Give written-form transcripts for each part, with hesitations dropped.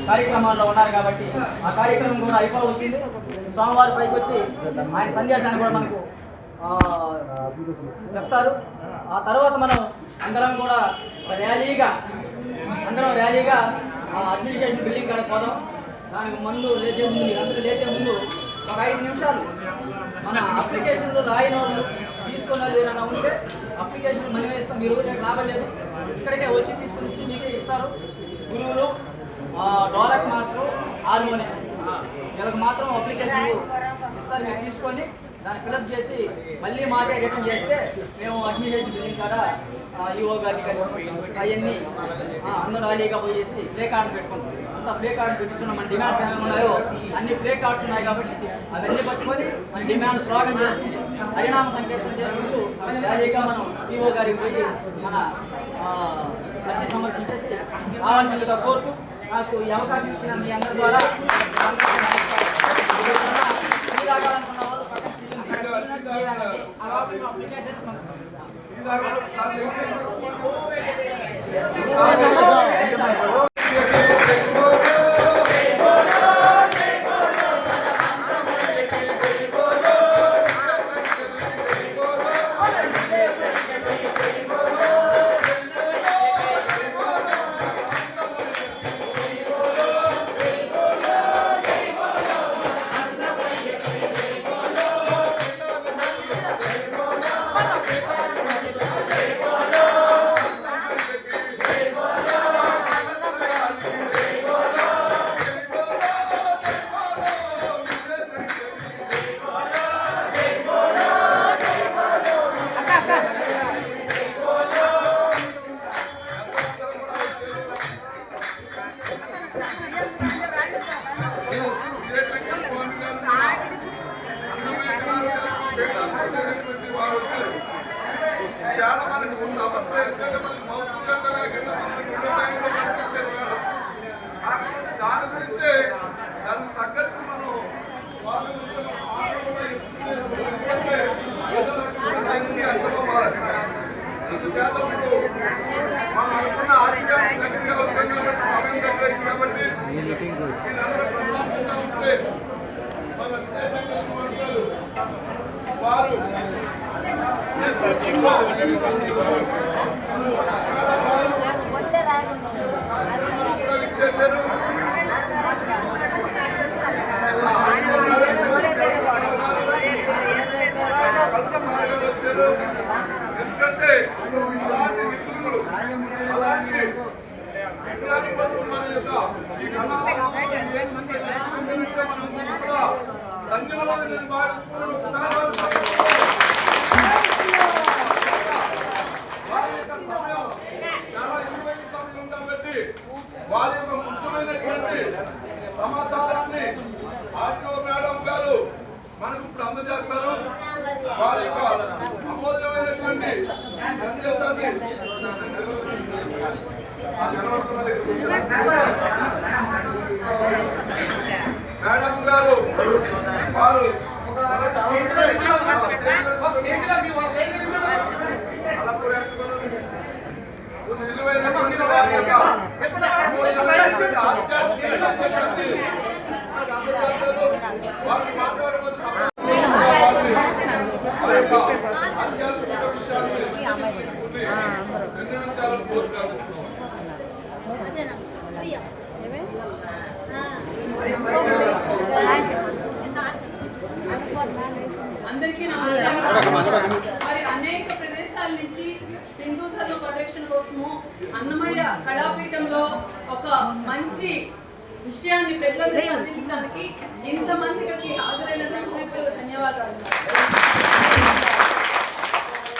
కార్యక్రమాల్లో ఉన్నారు కాబట్టి ఆ కార్యక్రమం కూడా అయిపోవచ్చింది. స్వామివారి పైకి వచ్చి ఆయన సందేశాన్ని కూడా మనకు చెప్తారు. ఆ తర్వాత మనం అందరం కూడా ర్యాలీగా అడ్మినిస్ట్రేషన్ బిల్డింగ్ కాడ పోదాం. దానికి ముందు మీరందరూ లేచే ముందు ఒక 5 నిమిషాలు మన అప్లికేషన్లు రాయిన వాళ్ళు తీసుకున్న వాళ్ళు ఏమైనా ఉంటే అప్లికేషన్ మనమే ఇస్తాం. మీరు రాబలేదు, ఇక్కడికే వచ్చి తీసుకుని మీకే ఇస్తారు. గురువులు, డోలక్ మాస్టర్, హార్మోనిస్ట్ వీళ్ళకి మాత్రం అప్లికేషన్లు ఇస్తారు. మీరు తీసుకొని దాన్ని ఫిలప్ చేసి మళ్ళీ మాకే రిటర్న్ చేస్తే మేము అడ్మినిస్ట్రేషన్ బిల్డింగ్ కాడ ఈఓ గారిని కలిసి అవన్నీ అందరూ ర్యాలీగా పోయేసి ప్లే కార్డు పెట్టుకుంటాం. అంతా ప్లే కార్డు పెట్టించున్న మన డిమాండ్స్ ఏమైనా ఉన్నాయో అన్ని ప్లే కార్డ్స్ ఉన్నాయి కాబట్టి అవన్నీ పట్టుకొని మన డిమాండ్ స్లోగన్ చేసి హరినామ సంకీర్తన చేసుకుంటూ ర్యాలీగా మనం ఈఓ గారికి పోయి మన అర్జీ సమర్పించేసి రావాల్సిందిగా కోరుతూ నాకు ఈ అవకాశం ఇచ్చిన మీ అందరి ద్వారా వారి యొక్క ముఖ్యమైనటువంటి సమాచారాన్ని ఆర్టీఓ మేడం గారు మనకు ఇప్పుడు అందజేస్తారు. వారి యొక్క అమూల్యమైనటువంటి సందేశాన్ని మేడం గారు వారు అందరికీ నమస్కారం. మరి అనేక ప్రదేశాల నుంచి హిందూ ధర్మ పరిరక్షణ కోసము అన్నమయ్య కళాపీఠంలో ఒక మంచి విషయాన్ని ప్రజలందరికీ అందించడానికి ఇంతమంది ఇక్కడికి హాజరైనందుకు హృదయపూర్వక ధన్యవాదాలు.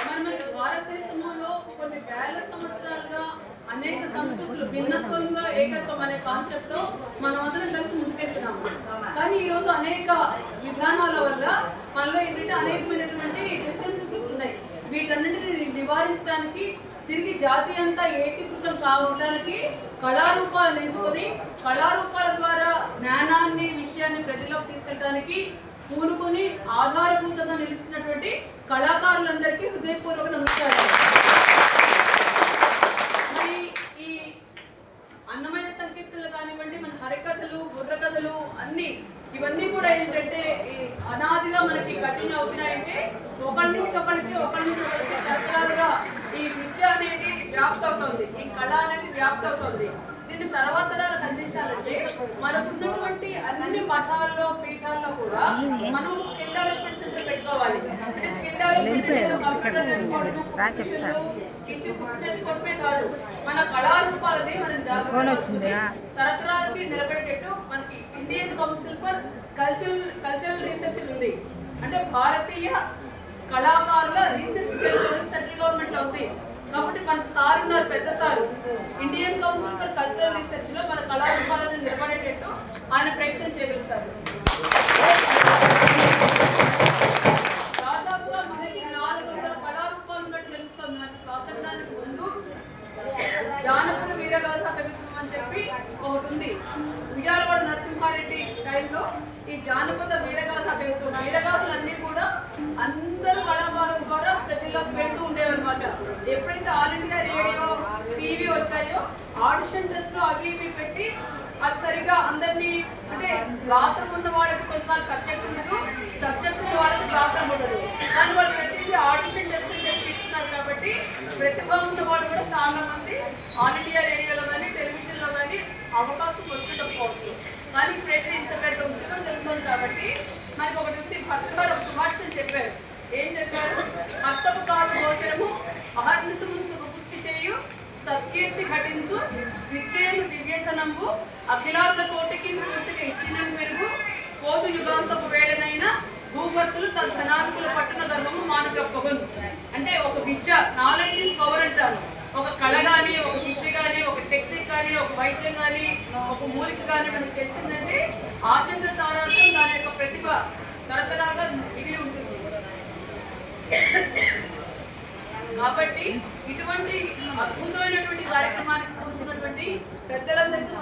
మన భారతదేశంలో కొన్ని వేల సంవత్సరాలుగా అనేక సంస్కృతులు భిన్నత్వంలో ఏకత్వం అనే కాన్సెప్ట్ తో మనం అందరం కలిసి ముందుకెళ్తున్నాము. కానీ ఈరోజు అనేక విధానాల వల్ల మనలో ఏంటంటే అనేకమైనటువంటి డిఫరెన్సెస్ ఉన్నాయి. వీటన్నిటిని నివారించడానికి తిరిగి జాతి అంతా ఏకీకృతం కావడానికి కళారూపాలను ఎంచుకొని కళారూపాల ద్వారా జ్ఞానాన్ని విషయాన్ని ప్రజల్లోకి తీసుకెళ్ళడానికి పూనుకొని ఆధారభూతంగా నిలుస్తున్నటువంటి కళాకారులందరికీ హృదయపూర్వక నమస్కారాలు. మరి ఈ అన్నమయ్య సంకీర్తనలు కానివ్వండి, మన ఇవన్నీ కూడా ఏంటంటే ఈ అనాదిగా మనకి కంటిన్యూ అవుతున్నాయంటే ఒకరి నుంచి ఒకరికి తరతరాలుగా ఈ విద్య అనేది వ్యాప్తి అవుతుంది, ఈ కళ అనేది వ్యాప్తి అవుతుంది. దీన్ని తర్వాత తరాలకు అందించాలంటే మనకున్నటువంటి అన్ని మఠాల్లో పీఠాల్లో కూడా మనం స్కిల్ డెవలప్మెంట్ సెంటర్ పెట్టుకోవాలి. అంటే స్కిల్ డెవలప్మెంట్ కంప్యూటర్ నేర్చుకోవడమే కాదు, మన కళారూపాలని మనం జాగ్రత్తగా తరతరాలకి నిలబెట్టేట్టు మనకి Indian council for cultural research ఉంది. అంటే భారతీయ కళాకారుల రీసెర్చ్ సెంట్రల్ గవర్నమెంట్ ఉంది. కాబట్టి మన సార్ ఉన్నారు, పెద్ద sir, Indian council for cultural research లో మన కళారూపాలను నిలబడేటట్టు ఆయన ప్రయత్నం చేయగలుగుతారు. దాదాపుగా మనకి 400 కళారూపాలు ఉన్నట్టు తెలుస్తుంది. మన స్వాతంత్రానికి ముందు జానపద వీరగాథ కవిత్వం అని చెప్పి ఒకటి ఉంది. విజయవాడ నరసింహారెడ్డి టైంలో ఈ జానపద వీరగాథ కవిత్వం, వీరగాథలన్నీ కూడా అందరూ కళాకారుల ద్వారా ప్రజల్లోకి వెళ్తూ ఉండేవన్నమాట. ఎప్పుడైతే ఆల్ ఇండియా రేడియో టీవీ వచ్చాయో ఆడిషన్ టెస్ట్ లో అవి ఇవి పెట్టి అది సరిగ్గా అందరినీ, అంటే గాత్రం ఉన్న వాళ్ళకి కొన్నిసార్లు సబ్జెక్ట్ ఉండదు, సబ్జెక్ట్ ఉన్న వాళ్ళకి గాత్రం ఉండదు, కానీ వాళ్ళు ప్రతిదీ ఆడిషన్ టెస్ట్ చెప్పి ఇస్తున్నారు. కాబట్టి ప్రతిభ ఉన్న వాళ్ళు కూడా చాలా మంది ఆల్ ఇండియా రేడియోలో కానీ టెలివిజన్లో కానీ అవకాశం వచ్చేటప్పుడు, కానీ ఇప్పుడు ఇంత పెద్ద ఉద్యోగం జరుగుతుంది కాబట్టి మనకి ఒకటి ఉంది. భర్త గారు ఒక సుభాషితం చెప్పారు. ఏం చెప్పారు? భర్తకు కాదు గోచరము అహర్నిశము పుష్టి చేయు సత్కీర్తి ఘటించు విద్యను దివ్యసనంబు అఖిలార్థ కోటికి పూర్తిగా ఇచ్చిన మెరుగు పోదు యుగాంతపు వేళనైనా భూపత్తులు తదనాదికుల పట్టణ ధర్మము మానుకప్పగును. అంటే ఒక విద్య, నాలెడ్జ్ ఈజ్ పవర్ అంటారు. ఒక కళ కానీ, ఒక విద్య కానీ, ఒక టెక్నిక్ కానీ, ఒక వైద్యం కానీ, ఒక మూలిక కానీ మనకు తెలిసిందంటే ఆచంద్ర తారాంతం దాని యొక్క ప్రతిభ తరతరాలుగా మిగిలి ఉంటుంది. కాబట్టి ఇటువంటి అద్భుతమైనటువంటి కార్యక్రమానికి కూడుకున్నటువంటి పెద్దలందరికీ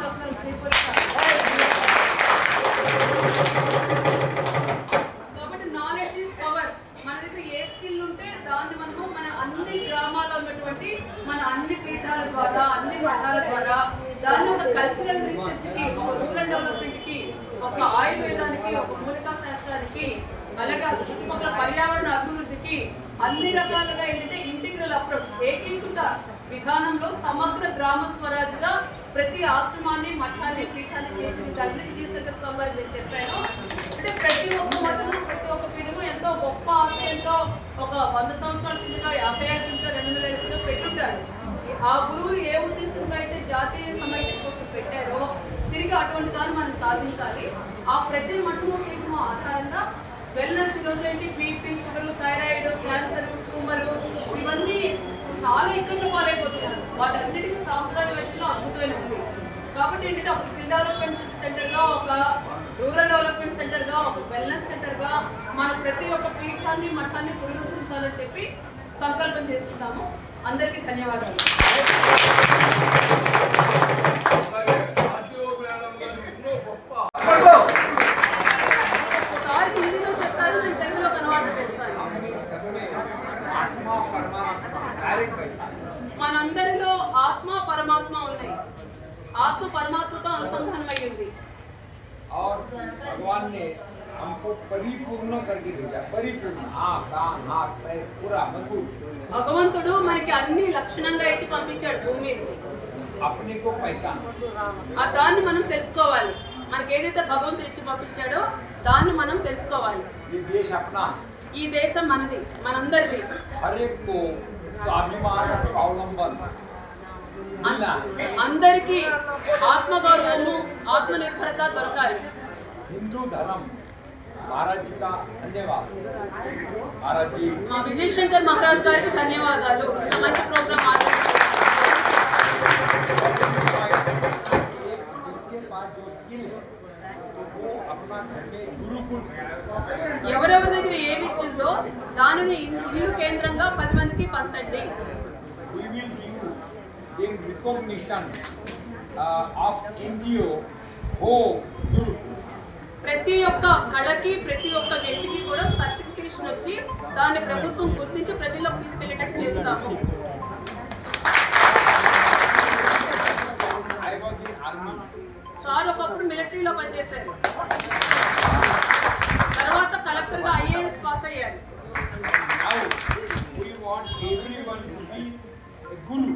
కాబట్టి నాలెడ్జ్ ఈజ్ పవర్. మన దగ్గర ఏ స్కిల్ ఉంటే దాన్ని మనము మన అన్ని గ్రామాల్లో ఉన్నటువంటి మన అన్ని పీఠాల ద్వారా, అన్ని మఠాల ద్వారా దాన్ని ఒక కల్చరల్ రీసెర్చ్ కి, ఒక రూరల్ డెవలప్మెంట్ కి, ఒక ఆయుర్వేదానికి, ఒక మూలికా శాస్త్రానికి, అలాగే చుట్టుపక్కల పర్యావరణ అభివృద్ధికి అన్ని రకాలుగా ఏంటంటే ఇంటిగ్రల్ అప్రోచ్, ఏకీకృత విధానంలో సమగ్ర గ్రామ స్వరాజ్గా ప్రతి ఆశ్రమాన్ని, మఠాన్ని, పీఠాన్ని తీర్చిదిద్దాలని విజయశంకర స్వామి గారు నేను చెప్పాను. అంటే ప్రతి ఒక్క మఠము, ప్రతి ఒక్క పీఠము ఎంతో గొప్ప ఆశయంతో ఒక 100 సంవత్సరాల కింద, 50 ఏళ్ళ కింద, 200 ఏళ్ళ కింద పెట్టుంటారు. ఆ గురువు ఏ ఉద్దేశంతో అయితే జాతీయ సమైక్య కోసం పెట్టారో తిరిగి అటువంటి దాన్ని మనం సాధించాలి. ఆ ప్రతి మఠము, పీఠము ఆధారంగా వెల్నెస్ ఈరోజు ఏంటి, బీపీ, షుగర్లు, థైరాయిడ్, క్యాన్సర్, ట్యూమర్లు ఇవన్నీ చాలా ఇక్కట్లు పాలైపోతున్నారు. వాటన్నిటికీ సాంప్రదాయ వైద్యంలో అద్భుతమైనది. కాబట్టి ఏంటంటే ఒక స్కిల్ డెవలప్మెంట్ సెంటర్గా, ఒక రూరల్ డెవలప్మెంట్ సెంటర్గా, ఒక వెల్నెస్ సెంటర్గా మన ప్రతి ఒక్క పీఠాన్ని, మఠాన్ని పునరుద్ధరించాలని చెప్పి సంకల్పం చేసుకుంటాము. అందరికీ ధన్యవాదాలు. ఒకసారి హిందీలో చెప్తారు, నేను తెలుగులో అనువాదం చేస్తాను. మనందరిలో ఆత్మ పరమాత్మ ఉన్నాయి. ఆత్మ పరమాత్మతో అనుసంధానమై ఉంది. और भगवान ने हमको परिपूर्ण करके भेजा, परिपूर्ण आँख, कान, नाक, पैर पूरा मजबूत. భగవంతుడు మనకి అన్ని లక్షణంగా ఇచ్చి పంపించాడు భూమి మీదకి. अपने को पहचान, ఆ దాన్ని మనం తెలుసుకోవాలి. మనకి ఏదైతే భగవంతుడు ఇచ్చి పంపించాడో దాన్ని మనం తెలుసుకోవాలి. ये देश अपना, ఈ దేశం మనది, మనందరిది. हर एक को स्वाभिमान स्वावलंबन అందరికీ ఆత్మగౌరవము, ఆత్మనిర్భరత దొరకాలి. हिंदू धर्म महाराज जी का धन्यवाद. महाराज जी మా విజయశంకర్ మహారాజ్ గారికి ధన్యవాదాలు. మంచి ప్రోగ్రామ్ जिसके पास जो स्किल वो अपना घर में गुरुकुल, ఎవరెవరి దగ్గర ఏమి ఇచ్చిందో దానిని ఇల్లు కేంద్రంగా 10 మందికి పంచండి. we will give a recognition of NGO home group. ప్రతి ఒక్క కళకి, ప్రతి ఒక్క వ్యక్తికి కూడా సర్టిఫికేషన్ వచ్చి దాన్ని ప్రభుత్వం గుర్తించి ప్రజల్లోకి తీసుకెళ్లేటట్టు చేస్తాము. I was in army. Sir ఒకప్పుడు మిలిటరీలో పనిచేశారు, తర్వాత కలెక్టర్గా IAS పాస్ అయ్యారు. Now we want everyone to be a guru.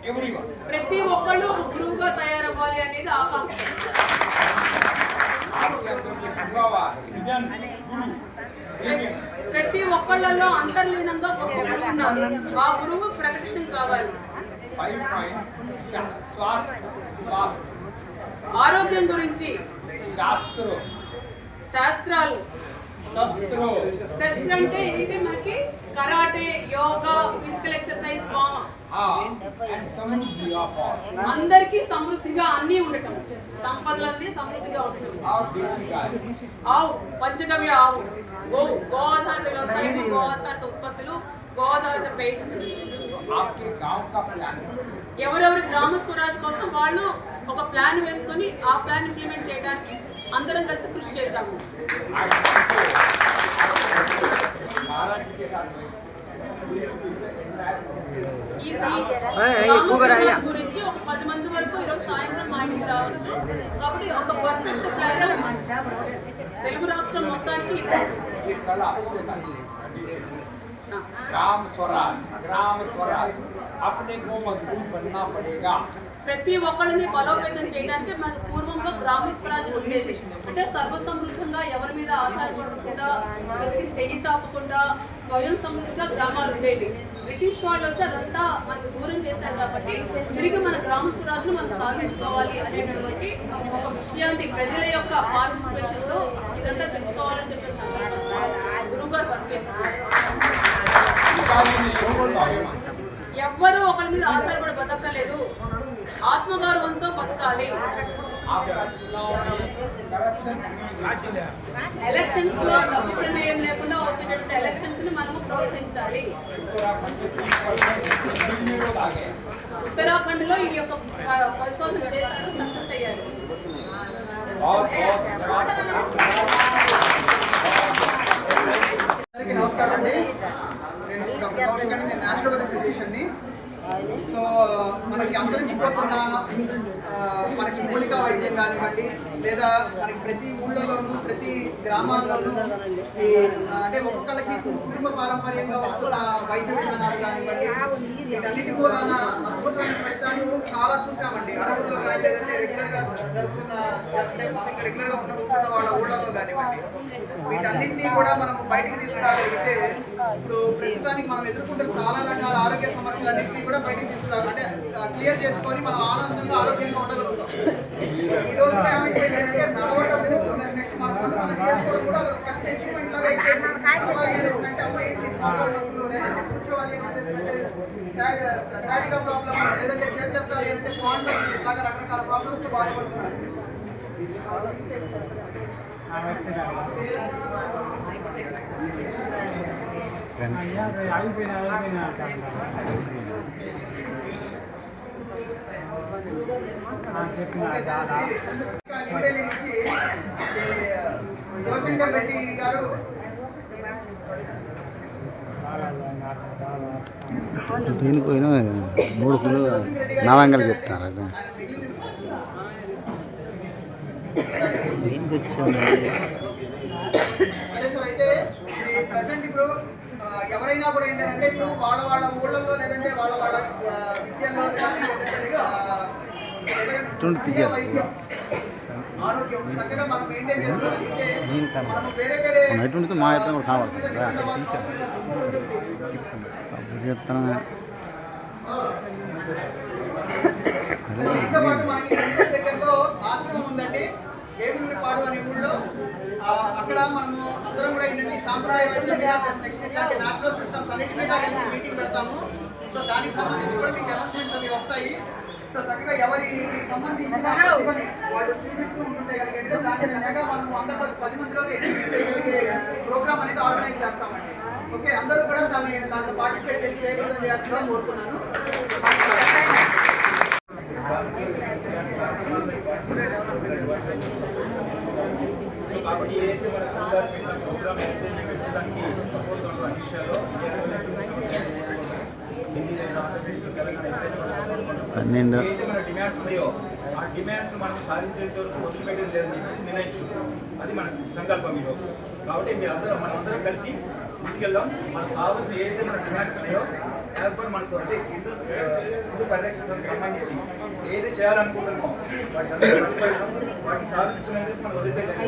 Everyone. ప్రతి ఒక్కళ్ళు ఒక గురువుగా తయారవ్వాలి అనేది ఆకాంక్ష. आपके अंदर जो हुआ हिडन गुरु. ప్రతి ఒక్కళ్ళలో అంతర్లీనంగా ఒక గురువు ఉన్నారు. ఆ గురువు ప్రకటితం కావాలి. 5 point स्वास्थ्य ఆరోగ్యం గురించి शास्त्रों శాస్త్రాలు. శస్త్రం అంటే ఏంటి? మనకి karate, yoga, physical exercise, warm-ups. and samruddhi of all. అందరికీ సమృద్ధిగా అన్నీ ఉండటం, సంపదలన్నీ సమృద్ధిగా ఉండటం. और देशी गाय. ఆవు, పంచగవ్య ఆవు, గోఆధారిత వ్యవసాయం, గోఆధారిత ఉత్పత్తులు, గోఆధారిత పెయింట్స్. आपके गांव का प्लान. ఎవరెవరి గ్రామ స్వరాజ్ కోసం వాళ్ళు ఒక ప్లాన్ వేసుకొని ఆ ప్లాన్ ఇంప్లిమెంట్ చేయడానికి అందరం కలిసి కృషి చేద్దాము. ఈ గ్రామ స్వరాజ్ గురించి ఒక 10 మంది వరకు ఈరోజు సాయంత్రం మా ఇంటికి రావచ్చు. కాబట్టి ఒక పర్ఫెక్ట్ ప్లాన్ తెలుగు రాష్ట్రం మొత్తానికి ఇద్దాం. ये कला ग्राम स्वराज अपने को मजबूत बनना पड़ेगा. ప్రతి ఒక్కరిని బలోపేతం చేయడానికి మనకు పూర్వంగా గ్రామ స్వరాజ్యం ఉండేది. అంటే సర్వసమృద్ధంగా ఎవరి మీద ఆధారపడకుండా, ప్రతికి చెయ్యి చాపకుండా స్వయం సమృద్ధిగా గ్రామాలు ఉండేవి. బ్రిటిష్ వాళ్ళు వచ్చి అదంతా మనకు దూరం చేశారు. కాబట్టి తిరిగి మన గ్రామ స్వరాజ్ను మనం సాధించుకోవాలి అనేటువంటి ఒక విషయాన్ని ప్రజల యొక్క పార్టిసిపేషన్తో ఇదంతా తెచ్చుకోవాలని చెప్పే సందర్భంగా గురువు గారు పనిచేస్తారు. ఎవ్వరూ ఒకరి మీద ఆధారపడి బతకలేదు, ఆత్మగౌరవంతో బతకాలి. ఎలక్షన్స్ లో డబ్బు ప్రమేయం లేకుండా వచ్చేటటువంటి ఎలక్షన్స్ ని మనము ప్రోత్సహించాలి. ఉత్తరాఖండ్ లో ఈ యొక్క పరిశోధన చేశారు, సక్సెస్ అయ్యారు. నమస్కారం అండి. నేను న్యాచురోపతి ఫిజిషియన్ని. సో మనకి అంతరించిపోతున్న మనకి మూలికా వైద్యం కానివ్వండి, లేదా మనకి ప్రతి ఊళ్ళలోనూ ప్రతి గ్రామాల్లోనూ ఈ అంటే ఒక్కొక్కళ్ళకి కుటుంబ పారంపర్యంగా వస్తున్న వైద్య విధానాలు కానివ్వండి, వీటన్నిటి కూడా అద్భుతమైన ఫలితాలు చాలా చూసామండి. అడవుల్లో కానీ లేదంటే రెగ్యులర్గా జరుగుతున్న అంటే మనకి రెగ్యులర్గా ఉంటున్న వాళ్ళ ఊళ్ళలో కానివ్వండి, వీటన్నిటినీ కూడా మనం బయటికి తీసుకురాగలిగితే ఇప్పుడు ప్రస్తుతానికి మనం ఎదుర్కొంటున్న చాలా రకాల ఆరోగ్య సమస్యలన్నింటినీ కూడా బయటికి తీసుకురావాలి, అంటే క్లియర్ చేసుకొని మనం ఆనందంగా ఆరోగ్యంగా ఉండగలుగుతాం. ఈ రోజు ఏమైపోయిందంటే నడవడం నెక్స్ట్ మనం చేసుకోవడం కూడా ఒక పెద్ద అచీవ్మెంట్ లాగా అయిపోయింది. అంటే అమ్మ లేదంటే కూర్చోవాలి స్టాటికా ప్రాబ్లమ్, లేదంటే చేతులెత్త, లేదంటే స్పాండల్ ఇలాగా రకరకాల ప్రాబ్లమ్స్ బాధపడుతున్నారు. న్యూఢిల్లీ నుంచి శివశంకర్ రెడ్డి గారు దీనిపోయిన 3 కిలో నవంగలు చెప్తారు. దీనికి వచ్చాను అయితే ఇది ప్రజెంట్ ఇప్పుడు ఎవరైనా కూడా ఏంటంటే ఇప్పుడు వాళ్ళ ఊళ్ళల్లో లేదంటే వాళ్ళ విద్యలో వైద్యం ఆరోగ్యం చక్కగా మనం మెయింటైన్ చేసుకోగలిగితే మనం వేరే ఎటువంటి మా అయితే కూడా కావాలి చెప్తాను. దీంతో పాటు మనకి దగ్గరలో ఆశ్రమం ఉందండి, వేమూరిపాడు అనే ఊళ్ళో. అక్కడ మనము అందరం కూడా ఏంటంటే ఈ సాంప్రదాయ వైద్యం మీద ప్లస్ నెక్స్ట్ ఇట్లాంటి న్యాచురల్ సిస్టమ్స్ అన్నిటి మీద మీటింగ్ పెడతాము. సో దానికి సంబంధించి కూడా మీకు అనౌన్స్మెంట్స్ అవి వస్తాయి. సో చక్కగా ఎవరి సంబంధించిన వాళ్ళు చూపిస్తూ ఉంటుంటే కనుక దాన్ని చక్కగా మనము అందరూ 10 మందిలోకి ప్రోగ్రామ్ అనేది ఆర్గనైజ్ చేస్తామండి. ఓకే, అందరూ కూడా దాంట్లో పార్టిసిపేట్ చేసి చేయాల్సిందిగా కోరుతున్నాను. పన్నెండు ఆ డిమాండ్స్ మనం సాధించేంత వరకు వదిలిపెట్టేది లేదని చెప్పేసి నిర్ణయించుకుంటాం. అది మన సంకల్పం ఈరోజు. కాబట్టి మనమందరం కలిసి ముందుకెళ్దాం. మనకు కావాల్సిన ఏదైతే మన డిమాండ్స్ ఉన్నాయో దానిపై మనకు అంటే హిందూ పరిరక్షణకు సంబంధించి ఏది చేయాలనుకుంటున్నామో వాటిని సాధించుకునేది మనం వదిలిపెట్టాలి.